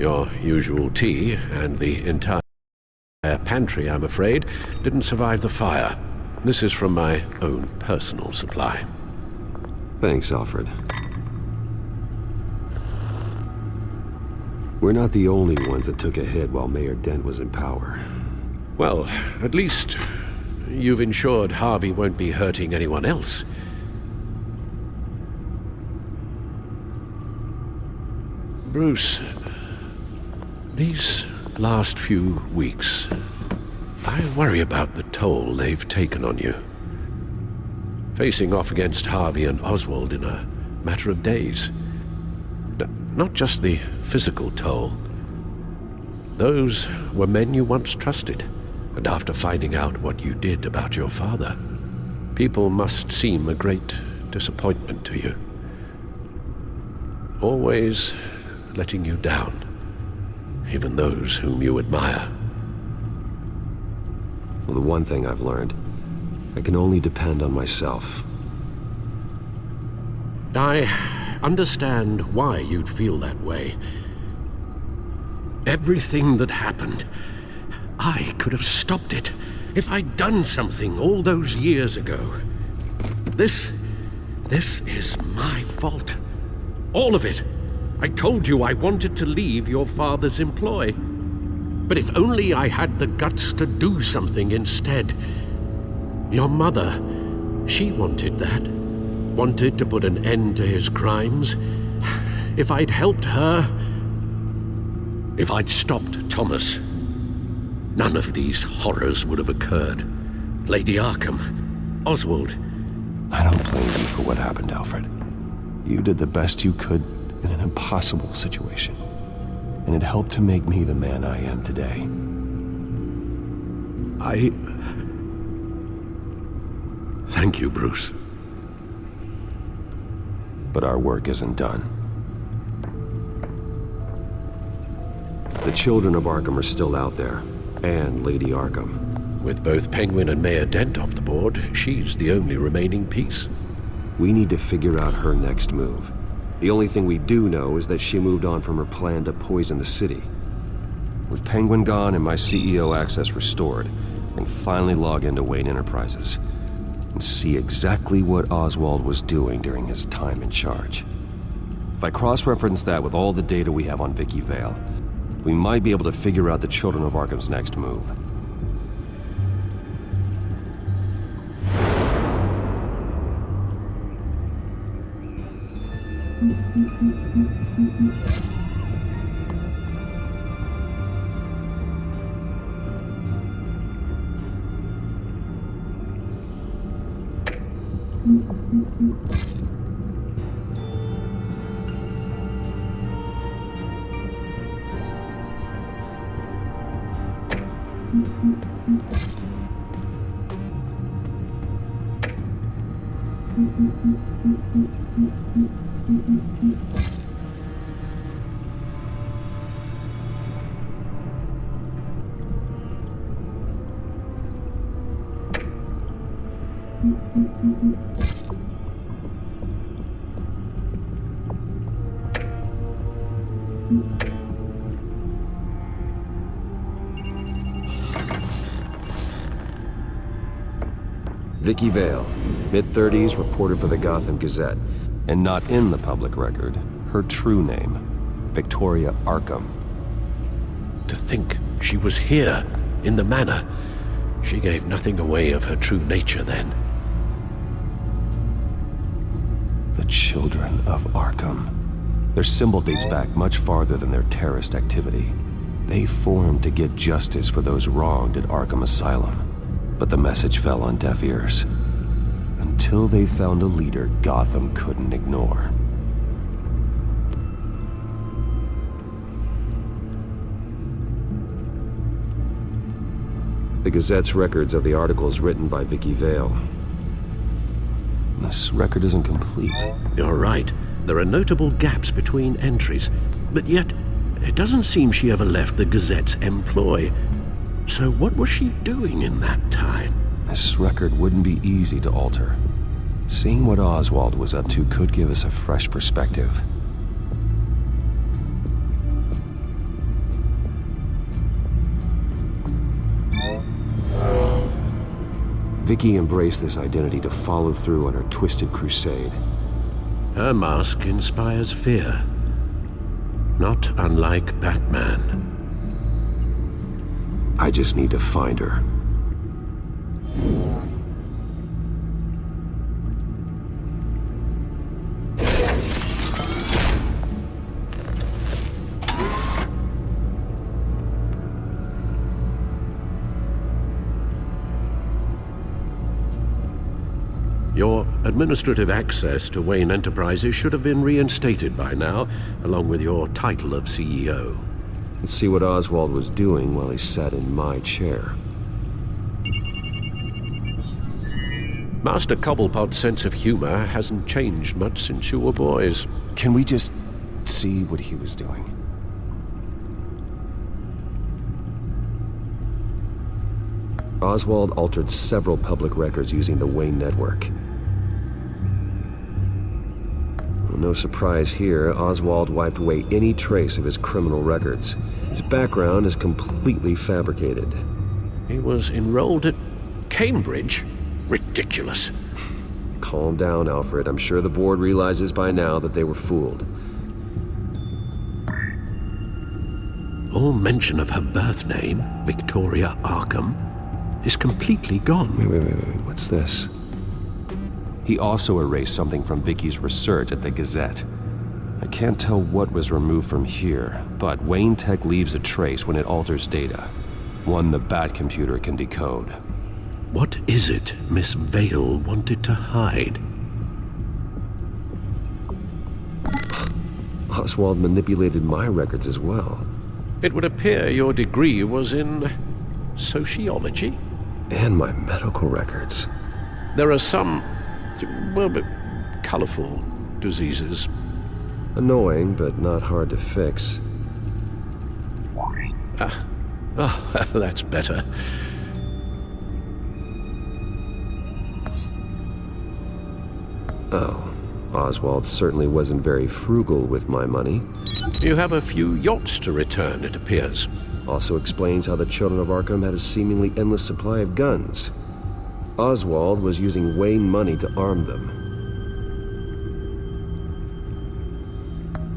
Your usual tea and the entire pantry, I'm afraid, didn't survive the fire. This is from my own personal supply. Thanks, Alfred. We're not the only ones that took a hit while Mayor Dent was in power. Well, at least you've ensured Harvey won't be hurting anyone else. Bruce, these last few weeks, I worry about the toll they've taken on you. Facing off against Harvey and Oswald in a matter of days. Not just the physical toll. Those were men you once trusted, and after finding out what you did about your father, people must seem a great disappointment to you. Always letting you down, even those whom you admire. Well, the one thing I've learned, I can only depend on myself. I understand why you'd feel that way. Everything that happened, I could have stopped it if I'd done something all those years ago. This is my fault. All of it. I told you I wanted to leave your father's employ. But if only I had the guts to do something instead. Your mother, she wanted that. Wanted to put an end to his crimes. If I'd helped her, if I'd stopped Thomas, none of these horrors would have occurred. Lady Arkham, Oswald. I don't blame you for what happened, Alfred. You did the best you could in an impossible situation, and it helped to make me the man I am today. Thank you, Bruce. But our work isn't done. The children of Arkham are still out there, and Lady Arkham. With both Penguin and Mayor Dent off the board, she's the only remaining piece. We need to figure out her next move. The only thing we do know is that she moved on from her plan to poison the city. With Penguin gone and my CEO access restored, I can finally log into Wayne Enterprises and see exactly what Oswald was doing during his time in charge. If I cross-reference that with all the data we have on Vicky Vale, we might be able to figure out the Children of Arkham's next move. Vicky Vale, mid-30s, reporter for the Gotham Gazette, and not in the public record, her true name, Victoria Arkham. To think she was here, in the manor. She gave nothing away of her true nature then. The Children of Arkham. Their symbol dates back much farther than their terrorist activity. They formed to get justice for those wronged at Arkham Asylum. But the message fell on deaf ears. Until they found a leader Gotham couldn't ignore. The Gazette's records of the articles written by Vicky Vale. This record isn't complete. You're right. There are notable gaps between entries, but yet it doesn't seem she ever left the Gazette's employ. So what was she doing in that time? This record wouldn't be easy to alter. Seeing what Oswald was up to could give us a fresh perspective. Vicky embraced this identity to follow through on her twisted crusade. Her mask inspires fear. Not unlike Batman. I just need to find her. Your administrative access to Wayne Enterprises should have been reinstated by now, along with your title of CEO. Let's see what Oswald was doing while he sat in my chair. Master Cobblepot's sense of humor hasn't changed much since you were boys. Can we just see what he was doing? Oswald altered several public records using the Wayne network. Well, no surprise here, Oswald wiped away any trace of his criminal records. His background is completely fabricated. He was enrolled at Cambridge? Ridiculous. Calm down, Alfred. I'm sure the board realizes by now that they were fooled. All mention of her birth name, Victoria Arkham, is completely gone. Wait. What's this? He also erased something from Vicky's research at the Gazette. I can't tell what was removed from here, but Wayne Tech leaves a trace when it alters data. One the Bat-computer can decode. What is it Miss Vale wanted to hide? Oswald manipulated my records as well. It would appear your degree was in sociology. And my medical records. There are some, well, colorful diseases. Annoying, but not hard to fix. That's better. Oh, Oswald certainly wasn't very frugal with my money. You have a few yachts to return, it appears. Also explains how the Children of Arkham had a seemingly endless supply of guns. Oswald was using Wayne money to arm them.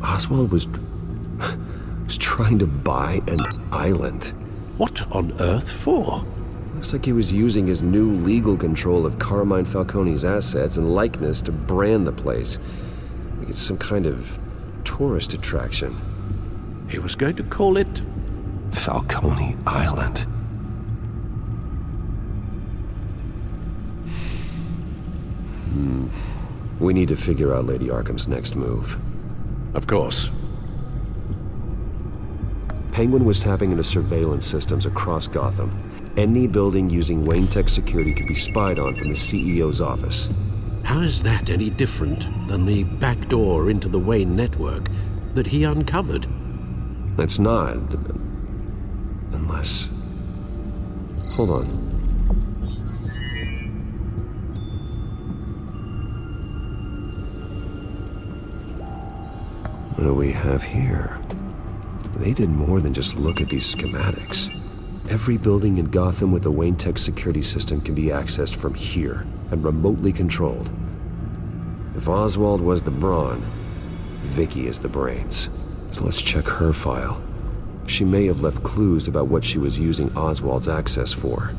Oswald was trying to buy an island. What on earth for? Looks like he was using his new legal control of Carmine Falcone's assets and likeness to brand the place. Like it's some kind of tourist attraction. He was going to call it Falcone Island. We need to figure out Lady Arkham's next move. Of course. Penguin was tapping into surveillance systems across Gotham. Any building using Wayne Tech security could be spied on from the CEO's office. How is that any different than the back door into the Wayne network that he uncovered? That's not. Unless. Hold on. What do we have here? They did more than just look at these schematics. Every building in Gotham with a Wayne Tech security system can be accessed from here and remotely controlled. If Oswald was the brawn, Vicky is the brains. So let's check her file. She may have left clues about what she was using Oswald's access for.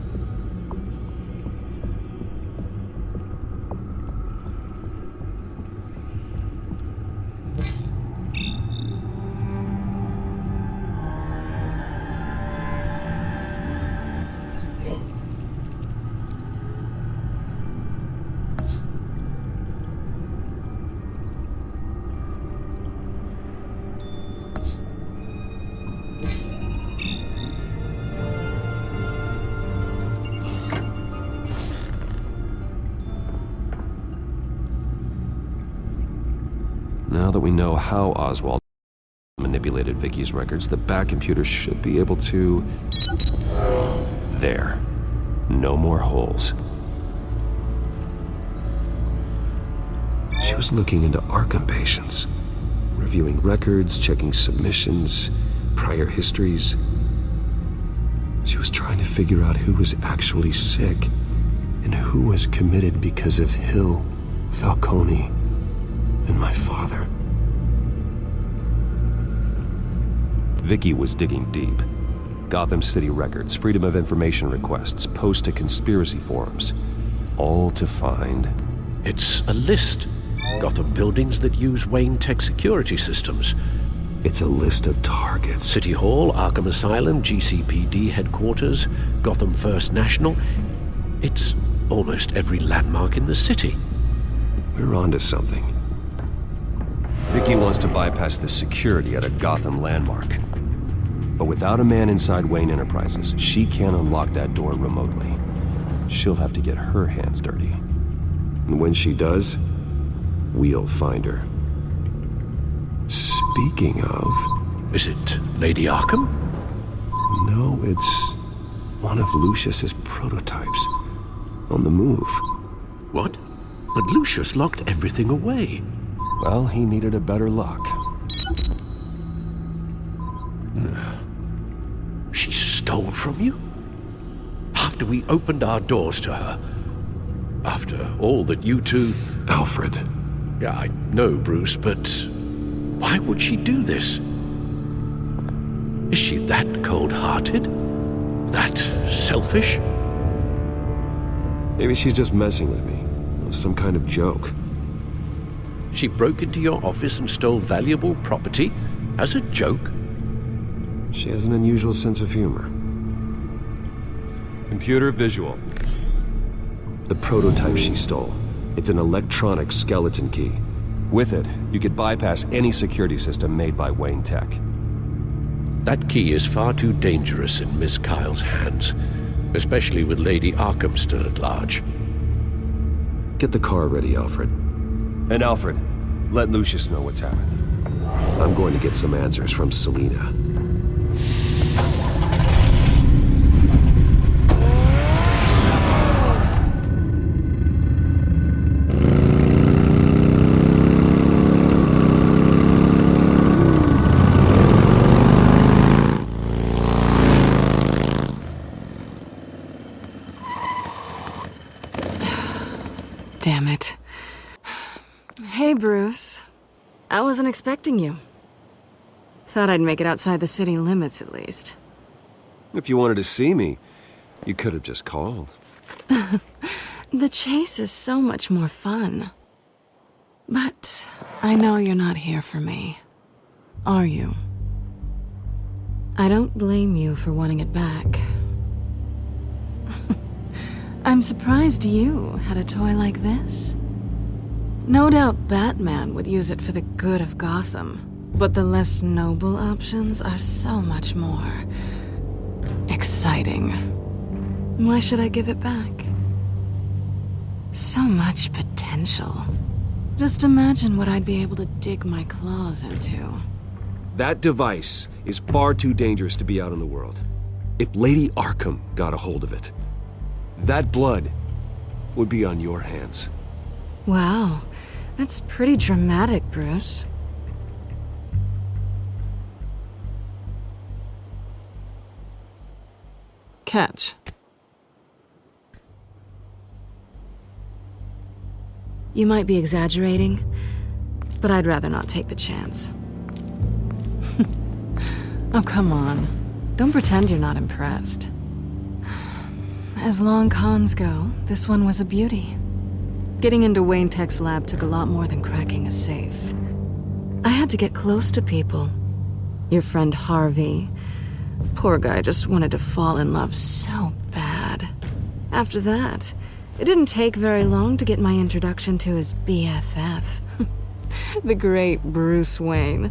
Now that we know how Oswald manipulated Vicky's records, the Bat-computer should be able to... There. No more holes. She was looking into Arkham patients, reviewing records, checking submissions, prior histories. She was trying to figure out who was actually sick And who was committed because of Hill, Falcone, and my father? Vicky was digging deep. Gotham City records, Freedom of Information requests, posts to conspiracy forums. All to find... It's a list. Gotham buildings that use Wayne Tech security systems. It's a list of targets. City Hall, Arkham Asylum, GCPD headquarters, Gotham First National. It's almost every landmark in the city. We're onto something. Vicky wants to bypass the security at a Gotham landmark. But without a man inside Wayne Enterprises, she can't unlock that door remotely. She'll have to get her hands dirty. And when she does, we'll find her. Speaking of... Is it Lady Arkham? No, it's one of Lucius's prototypes. On the move. What? But Lucius locked everything away. Well, he needed a better lock. She stole from you? After we opened our doors to her? After all that you two... Alfred. Yeah, I know, Bruce, but why would she do this? Is she that cold-hearted? That selfish? Maybe she's just messing with me. Some kind of joke. She broke into your office and stole valuable property as a joke? She has an unusual sense of humor. Computer visual. The prototype she stole. It's an electronic skeleton key. With it, you could bypass any security system made by Wayne Tech. That key is far too dangerous in Miss Kyle's hands, especially with Lady Arkham still at large. Get the car ready, Alfred. And Alfred, let Lucius know what's happened. I'm going to get some answers from Selina. Damn it. Hey, Bruce. I wasn't expecting you. Thought I'd make it outside the city limits, at least. If you wanted to see me, you could have just called. The chase is so much more fun. But I know you're not here for me. Are you? I don't blame you for wanting it back. I'm surprised you had a toy like this. No doubt Batman would use it for the good of Gotham, but the less noble options are so much more exciting. Why should I give it back? So much potential. Just imagine what I'd be able to dig my claws into. That device is far too dangerous to be out in the world. If Lady Arkham got a hold of it, that blood would be on your hands. Wow, that's pretty dramatic, Bruce. Catch. You might be exaggerating, but I'd rather not take the chance. Oh, come on. Don't pretend you're not impressed. As long cons go, this one was a beauty. Getting into Wayne Tech's lab took a lot more than cracking a safe. I had to get close to people. Your friend Harvey. Poor guy just wanted to fall in love so bad. After that, it didn't take very long to get my introduction to his BFF. The great Bruce Wayne.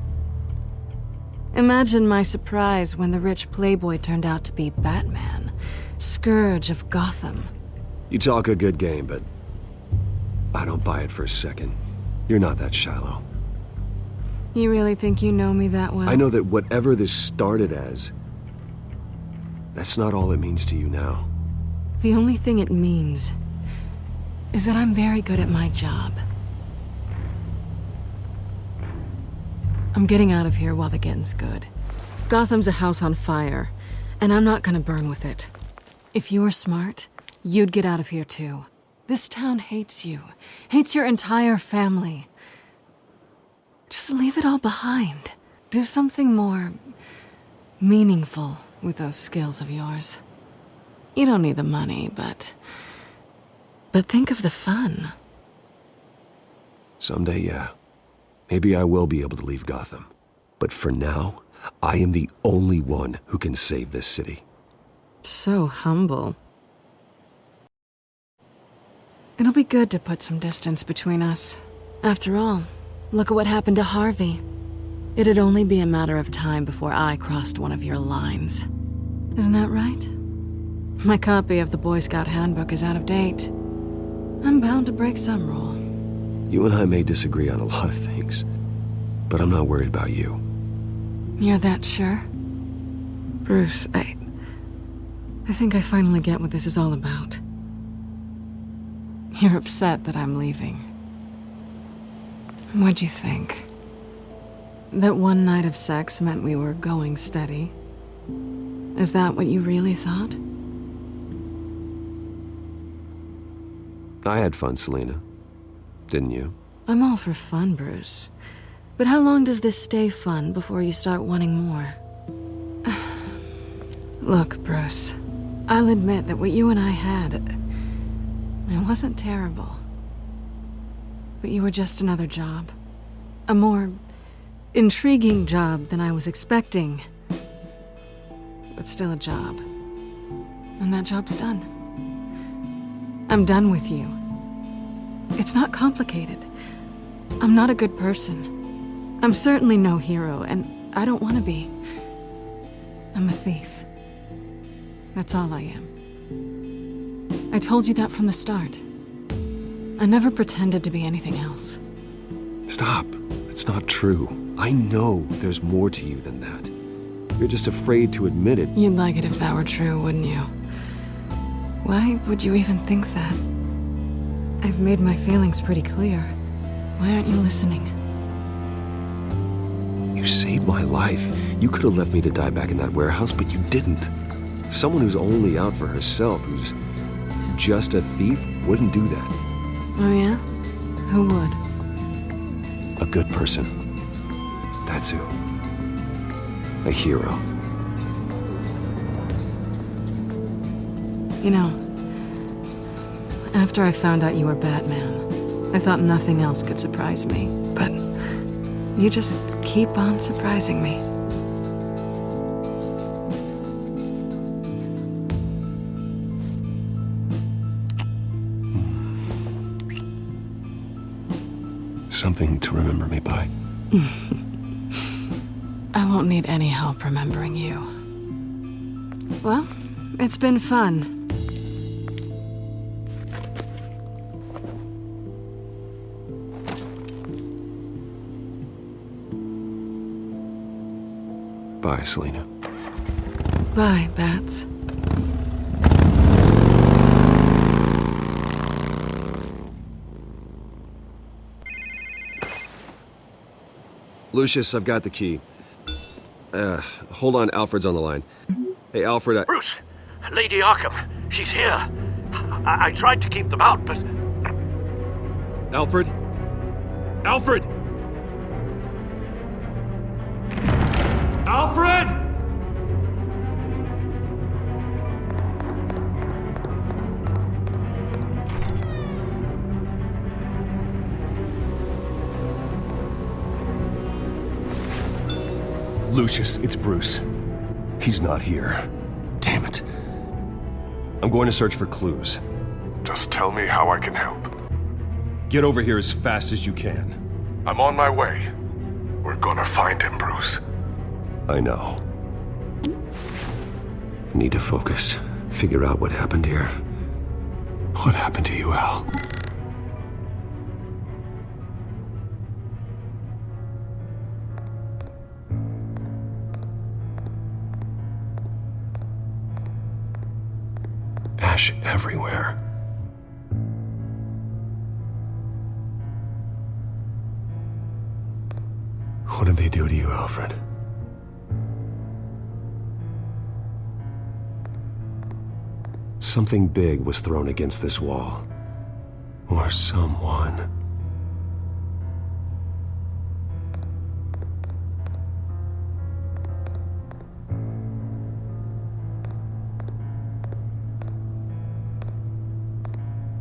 Imagine my surprise when the rich playboy turned out to be Batman, Scourge of Gotham. You talk a good game, but I don't buy it for a second. You're not that shallow. You really think you know me that well? I know that whatever this started as, that's not all it means to you now. The only thing it means is that I'm very good at my job. I'm getting out of here while the getting's good. Gotham's a house on fire, and I'm not gonna burn with it. If you were smart, you'd get out of here too. This town hates you, hates your entire family. Just leave it all behind. Do something more meaningful with those skills of yours. You don't need the money, but think of the fun. Someday, yeah. Maybe I will be able to leave Gotham. But for now, I am the only one who can save this city. So humble. It'll be good to put some distance between us. After all, look at what happened to Harvey. It'd only be a matter of time before I crossed one of your lines. Isn't that right? My copy of the Boy Scout Handbook is out of date. I'm bound to break some rule. You and I may disagree on a lot of things, but I'm not worried about you. You're that sure? Bruce, I think I finally get what this is all about. You're upset that I'm leaving. What'd you think? That one night of sex meant we were going steady? Is that what you really thought? I had fun, Selina. Didn't you? I'm all for fun, Bruce. But how long does this stay fun before you start wanting more? Look, Bruce, I'll admit that what you and I had, it wasn't terrible. But you were just another job. A more intriguing job than I was expecting. But still a job. And that job's done. I'm done with you. It's not complicated. I'm not a good person. I'm certainly no hero, and I don't want to be. I'm a thief. That's all I am. I told you that from the start. I never pretended to be anything else. Stop. It's not true. I know there's more to you than that. You're just afraid to admit it. You'd like it if that were true, wouldn't you? Why would you even think that? I've made my feelings pretty clear. Why aren't you listening? You saved my life. You could have left me to die back in that warehouse, but you didn't. Someone who's only out for herself, who's just a thief, wouldn't do that. Oh yeah? Who would? A good person. That's who. A hero. You know, after I found out you were Batman, I thought nothing else could surprise me. But you just keep on surprising me. Something to remember me by. I won't need any help remembering you. Well, it's been fun. Bye, Selina. Bye, Bats. Lucius, I've got the key. Hold on, Alfred's on the line. Hey, Alfred, Bruce! Lady Arkham, she's here. I tried to keep them out, but... Alfred? Alfred! Alfred! Lucius, it's Bruce. He's not here. Damn it. I'm going to search for clues. Just tell me how I can help. Get over here as fast as you can. I'm on my way. We're gonna find him, Bruce. I know. Need to focus. Figure out what happened here. What happened to you, Al? Ash everywhere. What did they do to you, Alfred? Something big was thrown against this wall. Or someone.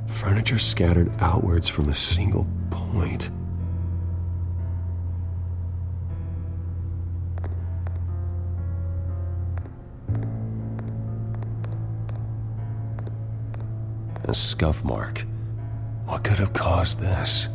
Furniture scattered outwards from a single point. A scuff mark. What could have caused this?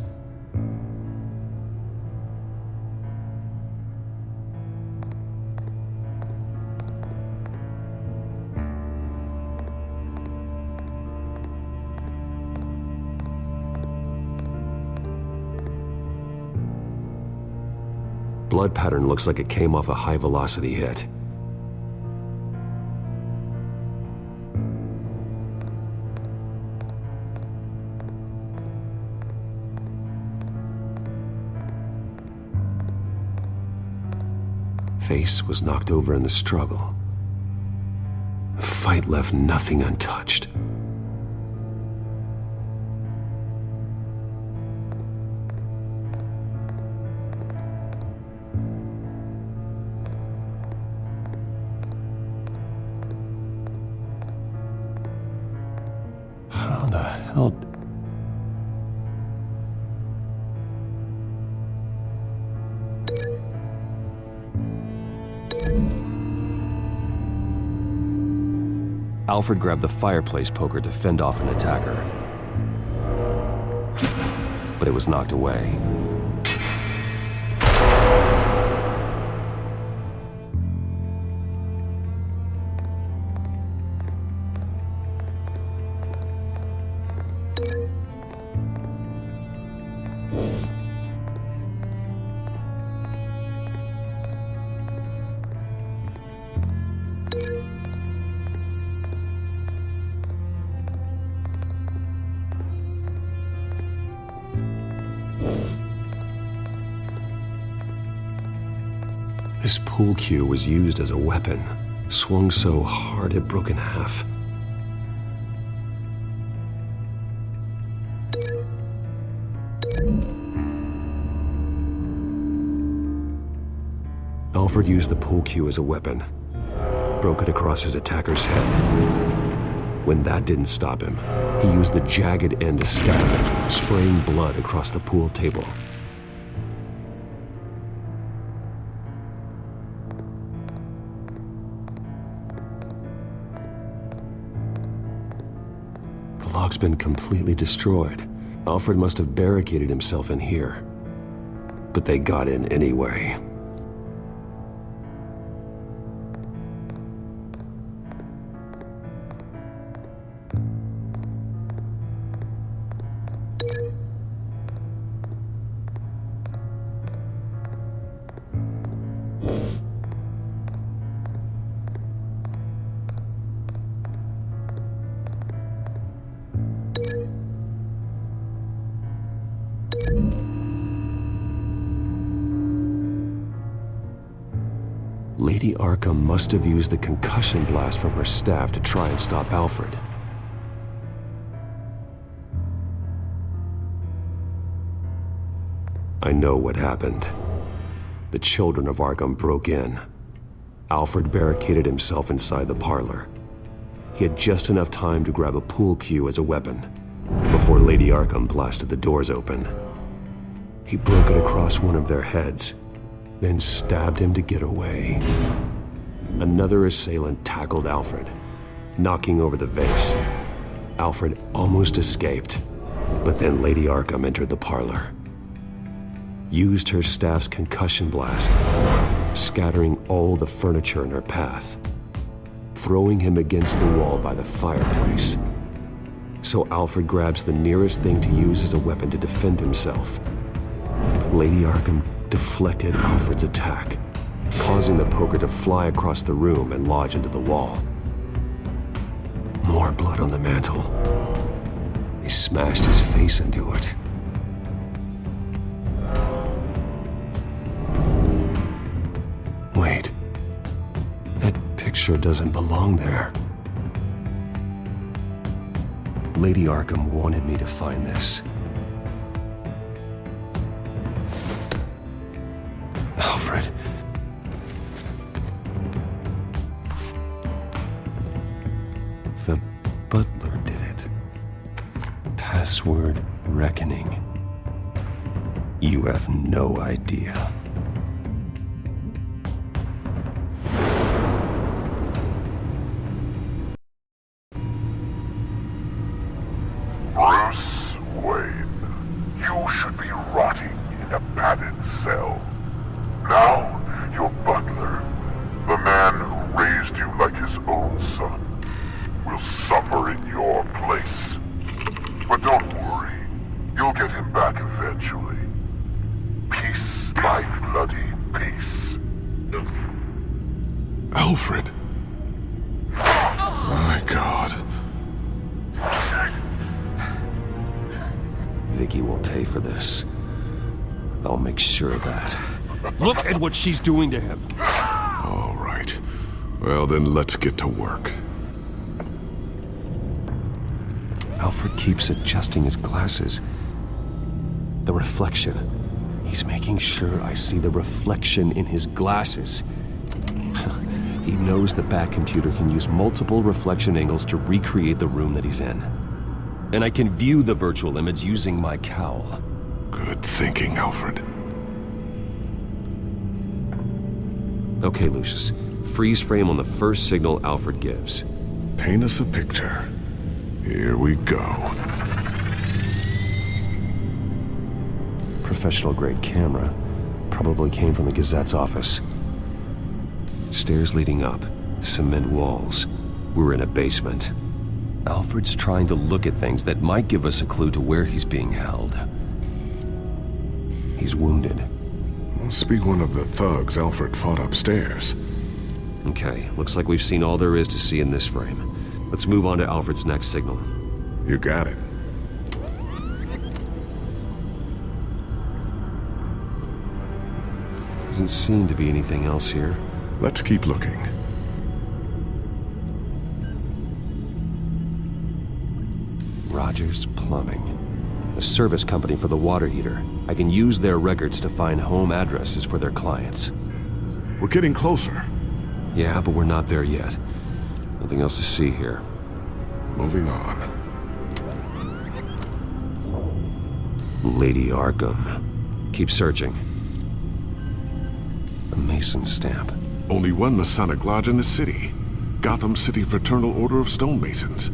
Blood pattern looks like it came off a high-velocity hit. Face was knocked over in the struggle. The fight left nothing untouched. How the hell... Alfred grabbed the fireplace poker to fend off an attacker. But it was knocked away. This pool cue was used as a weapon, swung so hard it broke in half. Alfred used the pool cue as a weapon, broke it across his attacker's head. When that didn't stop him, he used the jagged end to stab him, spraying blood across the pool table. The lock's been completely destroyed. Alfred must have barricaded himself in here. But they got in anyway. Lady Arkham must have used the concussion blast from her staff to try and stop Alfred. I know what happened. The children of Arkham broke in. Alfred barricaded himself inside the parlor. He had just enough time to grab a pool cue as a weapon before Lady Arkham blasted the doors open. He broke it across one of their heads, then stabbed him to get away. Another assailant tackled Alfred, knocking over the vase. Alfred almost escaped, but then Lady Arkham entered the parlor. Used her staff's concussion blast, scattering all the furniture in her path, throwing him against the wall by the fireplace. So Alfred grabs the nearest thing to use as a weapon to defend himself. But Lady Arkham deflected Alfred's attack, causing the poker to fly across the room and lodge into the wall. More blood on the mantle. He smashed his face into it. Wait, that picture doesn't belong there. Lady Arkham wanted me to find this. Alfred. The butler did it. Password Reckoning. You have no idea. Bruce Wayne, you should be rotting in a padded cell. Now, your butler, the man who raised you like his own son, will suffer in your place. But don't worry, you'll get him back eventually. Peace, my bloody peace. Alfred. My God. Vicky will pay for this. I'll make sure of that. Look at what she's doing to him. All right. Well, then let's get to work. Alfred keeps adjusting his glasses. The reflection. He's making sure I see the reflection in his glasses. He knows the Batcomputer can use multiple reflection angles to recreate the room that he's in. And I can view the virtual image using my cowl. Good thinking, Alfred. Okay, Lucius. Freeze frame on the first signal Alfred gives. Paint us a picture. Here we go. Professional-grade camera. Probably came from the Gazette's office. Stairs leading up. Cement walls. We're in a basement. Alfred's trying to look at things that might give us a clue to where he's being held. He's wounded. Must be one of the thugs Alfred fought upstairs. Okay, looks like we've seen all there is to see in this frame. Let's move on to Alfred's next signal. You got it. Doesn't seem to be anything else here. Let's keep looking. Rogers Plumbing. A service company for the water heater. I can use their records to find home addresses for their clients. We're getting closer. Yeah, but we're not there yet. Nothing else to see here. Moving on. Lady Arkham. Keep searching. A Mason stamp. Only one Masonic lodge in the city. Gotham City Fraternal Order of Stonemasons.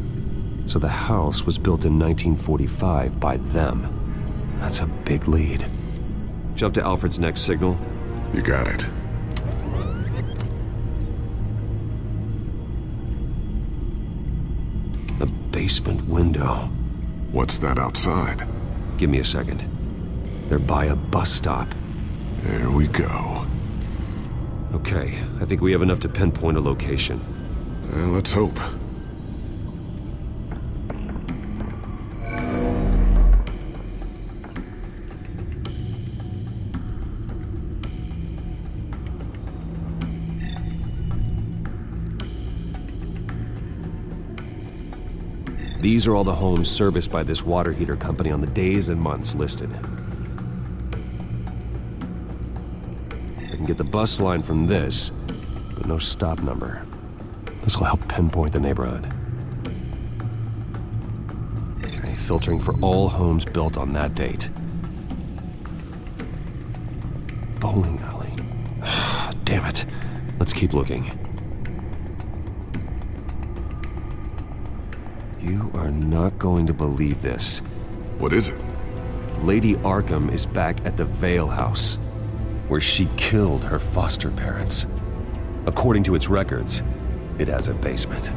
So the house was built in 1945 by them. That's a big lead. Jump to Alfred's next signal. You got it. The basement window. What's that outside? Give me a second. They're by a bus stop. There we go. Okay, I think we have enough to pinpoint a location. Well, let's hope. These are all the homes serviced by this water heater company on the days and months listed. I can get the bus line from this, but no stop number. This will help pinpoint the neighborhood. Okay, filtering for all homes built on that date. Bowling alley. Damn it. Let's keep looking. You are not going to believe this. What is it? Lady Arkham is back at the Vale House, where she killed her foster parents. According to its records, it has a basement.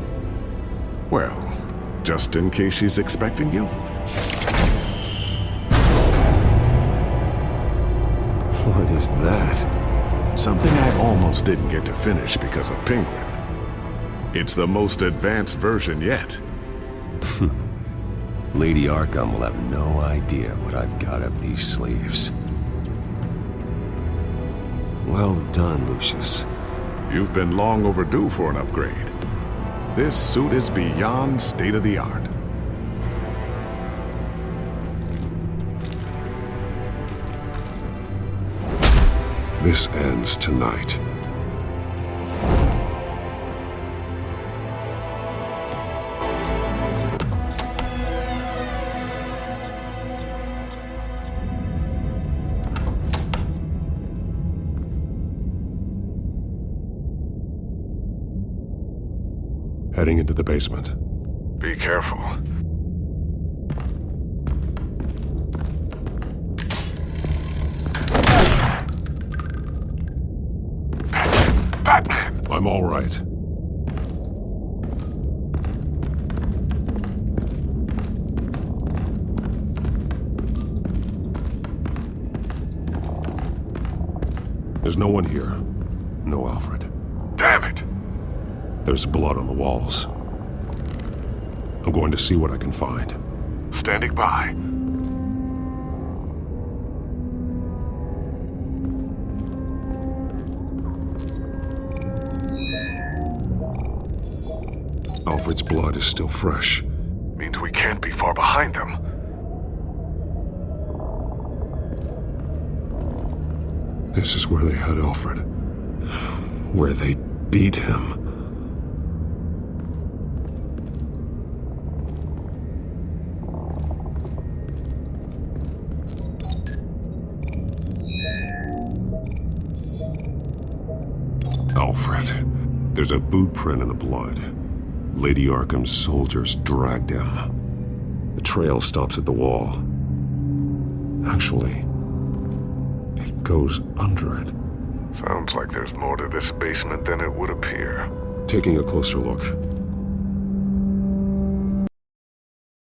Well, just in case she's expecting you. What is that? Something I almost didn't get to finish because of Penguin. It's the most advanced version yet. Lady Arkham will have no idea what I've got up these sleeves. Well done, Lucius. You've been long overdue for an upgrade. This suit is beyond state-of-the-art. This ends tonight. Heading into the basement. Be careful. Batman! I'm all right. There's no one here. No Alfred. Damn it! There's blood on the walls. I'm going to see what I can find. Standing by. Alfred's blood is still fresh. Means we can't be far behind them. This is where they had Alfred. Where they beat him. Alfred. There's a boot print in the blood. Lady Arkham's soldiers dragged him. The trail stops at the wall. Actually, it goes under it. Sounds like there's more to this basement than it would appear. Taking a closer look.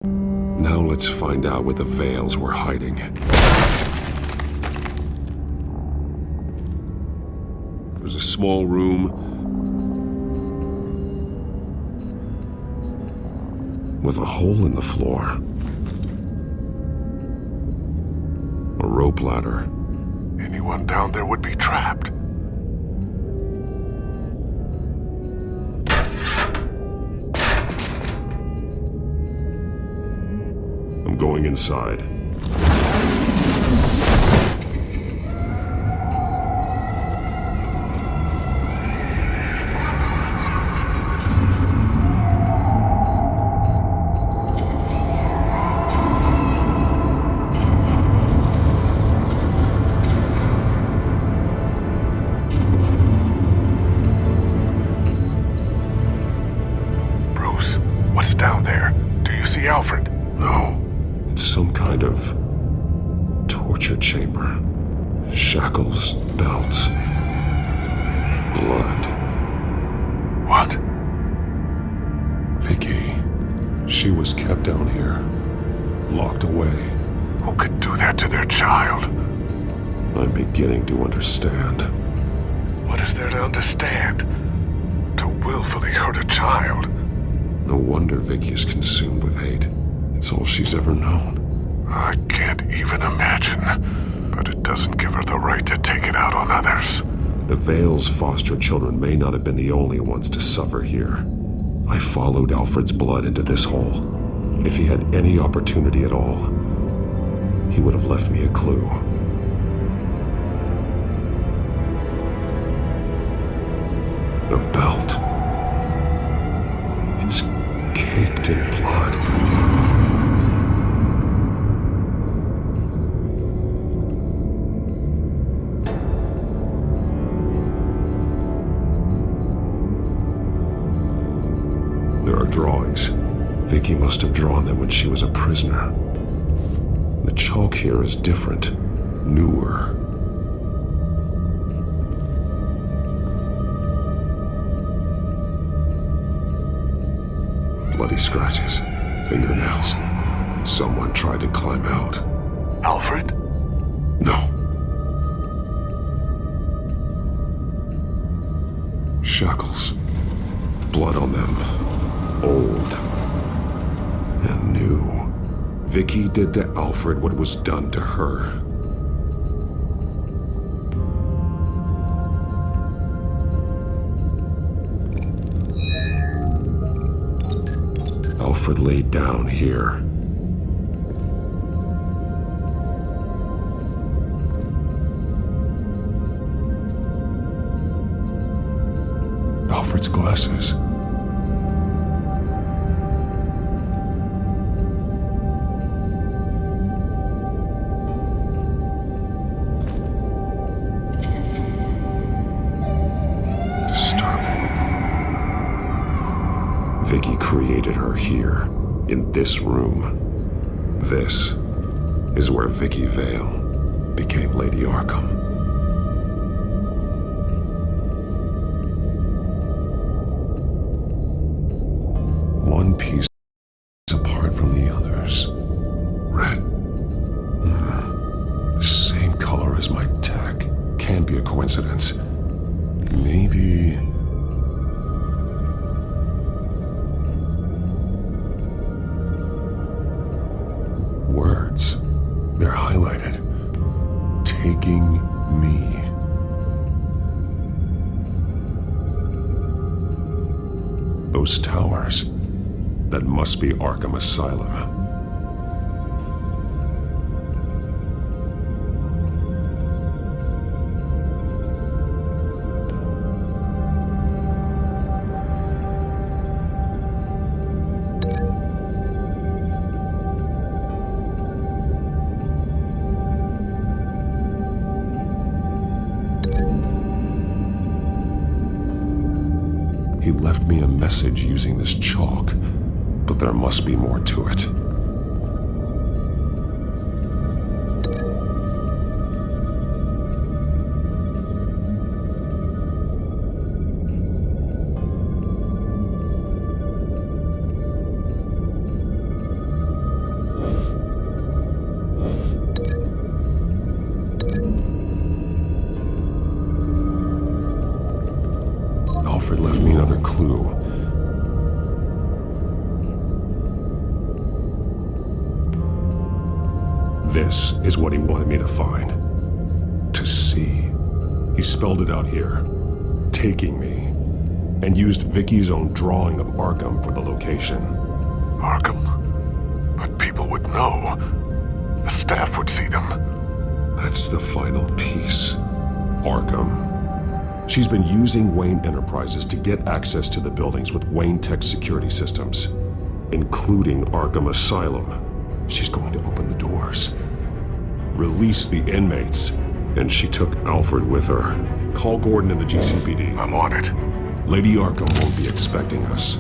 Now let's find out what the Veils were hiding. There's a small room with a hole in the floor. A rope ladder. Anyone down there would be trapped. I'm going inside. Bruce, what's down there? Do you see Alfred? No. It's some kind of torture chamber. Shackles, belts, blood. What? Vicky. She was kept down here. Locked away. Who could do that to their child? I'm beginning to understand. What is there to understand? To willfully hurt a child? No wonder Vicky is consumed with hate. It's all she's ever known. I can't even imagine. But it doesn't give her the right to take it out on others. The Veil's foster children may not have been the only ones to suffer here. I followed Alfred's blood into this hole. If he had any opportunity at all, he would have left me a clue. The belt. It's caked in blood. There are drawings. Vicky must have drawn them when she was a prisoner. The chalk here is different, newer. Bloody scratches, fingernails. Someone tried to climb out. Alfred? No. Shackles. Blood on them. Old. And new. Vicky did to Alfred what was done to her. Alfred laid down here. Alfred's glasses. Disturbing. Vicky created her here, in this room. This is where Vicky Vale became Lady Arkham. One piece apart from the others. Red. The same color as my tech. Can't be a coincidence. Maybe... Words. They're highlighted. Taking me. Those towers. That must be Arkham Asylum. He left me a message using this chalk. But there must be more to it. Alfred left me another clue. This is what he wanted me to find. To see. He spelled it out here. Taking me. And used Vicky's own drawing of Arkham for the location. Arkham? But people would know. The staff would see them. That's the final piece. Arkham. She's been using Wayne Enterprises to get access to the buildings with Wayne Tech security systems, including Arkham Asylum. She's going to open the doors, release the inmates, and she took Alfred with her. Call Gordon in the GCPD. I'm on it. Lady Arkham won't be expecting us.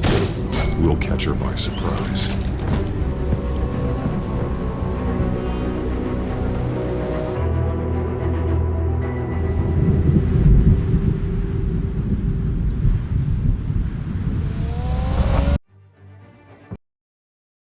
We'll catch her by surprise.